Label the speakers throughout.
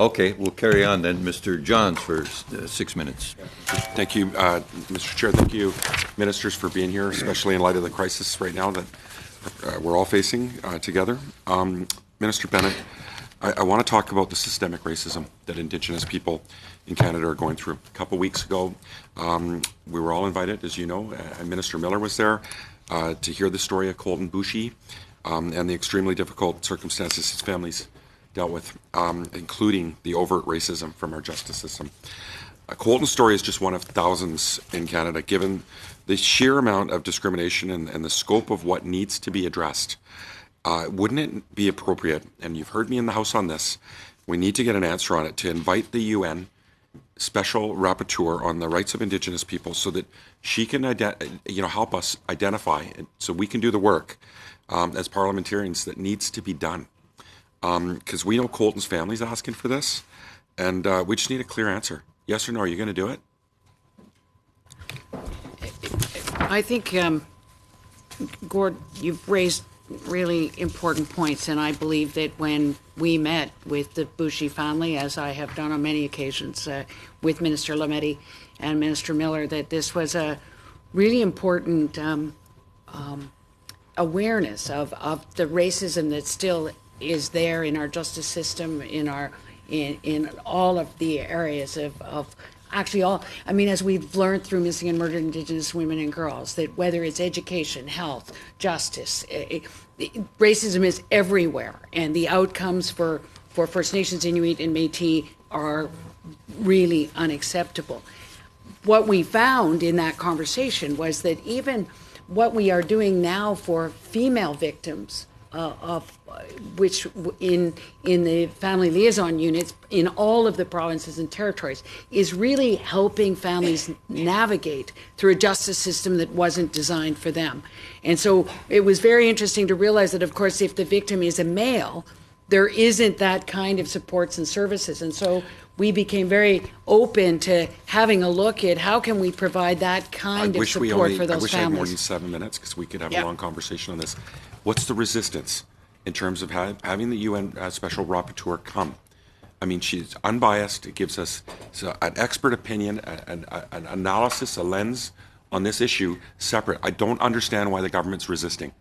Speaker 1: Okay, we'll carry on then. Mr. Johns for 6 minutes.
Speaker 2: Thank you, Mr. Chair. Thank you, ministers, for being here, especially in light of the crisis right now that we're all facing together. Minister Bennett, I want to talk about the systemic racism that Indigenous people in Canada are going through. A couple weeks ago, we were all invited, as you know, and Minister Miller was there to hear the story of Colton Boushie and the extremely difficult circumstances his family's dealt with, including the overt racism from our justice system. Colton's story is just one of thousands in Canada, given the sheer amount of discrimination and the scope of what needs to be addressed. Wouldn't it be appropriate, and you've heard me in the House on this, we need to get an answer on it, to invite the UN Special Rapporteur on the rights of Indigenous people so that she can help us identify, so we can do the work as parliamentarians that needs to be done. Because we know Colton's family's asking for this, and we just need a clear answer. Yes or no, are you going to do it?
Speaker 3: I think, Gord, you've raised really important points, and I believe that when we met with the Boushie family, as I have done on many occasions with Minister Lametti and Minister Miller, that this was a really important awareness of the racism that still is there in our justice system, in all of the areas of actually all. I mean, as we've learned through missing and murdered Indigenous women and girls, that whether it's education, health, justice, racism is everywhere, and the outcomes for First Nations, Inuit, and Métis are really unacceptable. What we found in that conversation was that even what we are doing now for female victims of which in the family liaison units in all of the provinces and territories is really helping families navigate through a justice system that wasn't designed for them. And so it was very interesting to realize that, of course, if the victim is a male, there isn't that kind of supports and services. And so we became very open to having a look at how can we provide that kind of support for those families.
Speaker 2: I wish I had more than 7 minutes, because we could have a long conversation on this. What's the resistance in terms of having the UN Special Rapporteur come? I mean, she's unbiased. It gives us an expert opinion, an analysis, a lens on this issue separate. I don't understand why the government's resisting.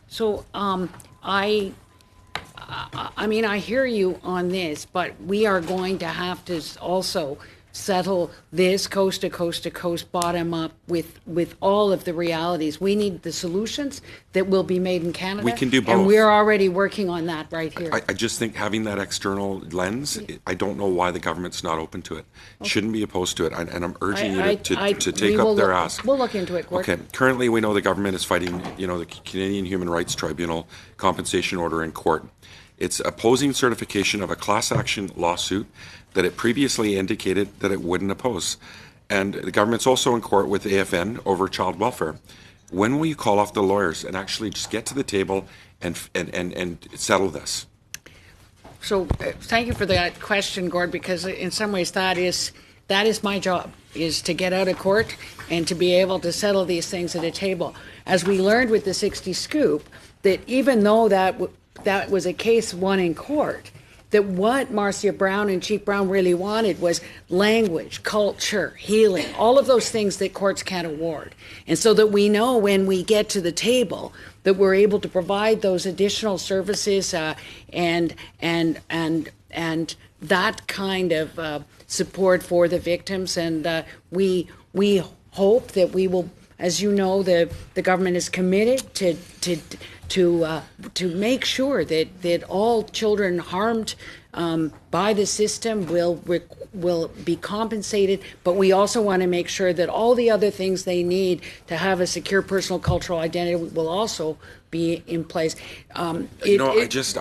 Speaker 3: So I mean, I hear you on this, but we are going to have to also settle this coast to coast to coast, bottom up, with all of the realities. We need the solutions that will be made in Canada.
Speaker 2: We can do both.
Speaker 3: And we're already working on that right here.
Speaker 2: I just think having that external lens, I don't know why the government's not open to it. Okay. Shouldn't be opposed to it. And I'm urging you to take up their ask.
Speaker 3: We'll look into it, Gord.
Speaker 2: Okay. Currently, we know the government is fighting, the Canadian Human Rights Tribunal compensation order in court. It's opposing certification of a class action lawsuit that it previously indicated that it wouldn't oppose. And the government's also in court with AFN over child welfare. When will you call off the lawyers and actually just get to the table and settle this?
Speaker 3: So thank you for that question, Gord, because in some ways that is my job, is to get out of court and to be able to settle these things at a table. As we learned with the 60 Scoop, that even though that was a case won in court, that what Marcia Brown and Chief Brown really wanted was language, culture, healing, all of those things that courts can't award. And so that we know when we get to the table that we're able to provide those additional services and that kind of support for the victims. And we hope that we will, as you know, the government is committed to make sure that all children harmed by the system will be compensated, but we also want to make sure that all the other things they need to have a secure personal cultural identity will also be in place.
Speaker 2: I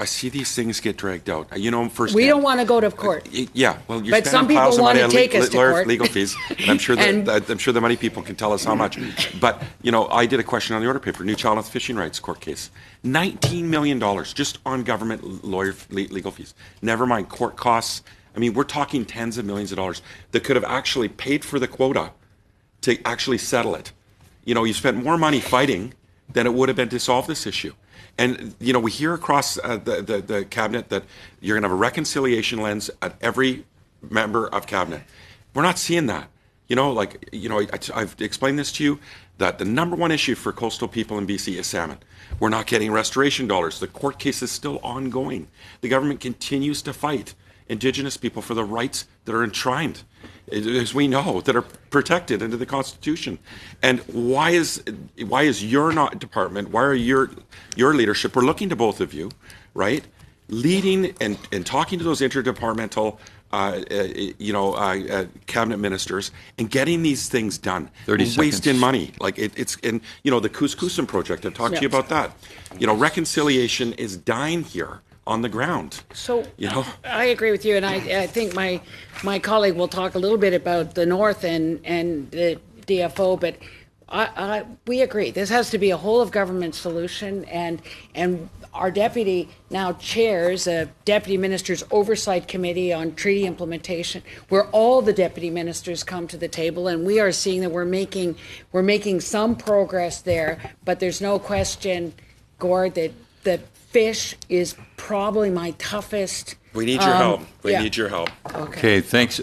Speaker 2: see these things get dragged out. First
Speaker 3: we don't want to go to court.
Speaker 2: Yeah, well, you're
Speaker 3: but some people want to take us to court.
Speaker 2: Legal fees. And I'm sure the money people can tell us how much. But I did a question on the order paper. New Child and Fishing Rights court case, $19 million just on government lawyer legal fees. Never mind court costs. I mean, we're talking tens of millions of dollars that could have actually paid for the quota to actually settle it. You spent more money fighting than it would have been to solve this issue. And, you know, we hear across the cabinet that you're going to have a reconciliation lens at every member of cabinet. We're not seeing that. You know, like, you know, I've explained this to you, that the number one issue for coastal people in BC is salmon. We're not getting restoration dollars. The court case is still ongoing. The government continues to fight Indigenous people for the rights that are enshrined, as we know, that are protected under the Constitution. And why is your department, why are your leadership, we're looking to both of you, right, leading and talking to those interdepartmental cabinet ministers and getting these things done.
Speaker 1: 30
Speaker 2: We're
Speaker 1: seconds.
Speaker 2: wasting money. Like it's and you know the Couscousin project. I've talked to you about that. You know, reconciliation is dying here on the ground.
Speaker 3: So
Speaker 2: you know,
Speaker 3: I agree with you, and I think my colleague will talk a little bit about the North and the DFO, but we agree this has to be a whole of government solution, and our deputy now chairs a deputy minister's oversight committee on treaty implementation, where all the deputy ministers come to the table, and we are seeing that we're making some progress there. But there's no question, Gord, that fish is probably my toughest.
Speaker 2: we need your help. We
Speaker 3: yeah.
Speaker 2: need your help.
Speaker 1: Okay, thanks.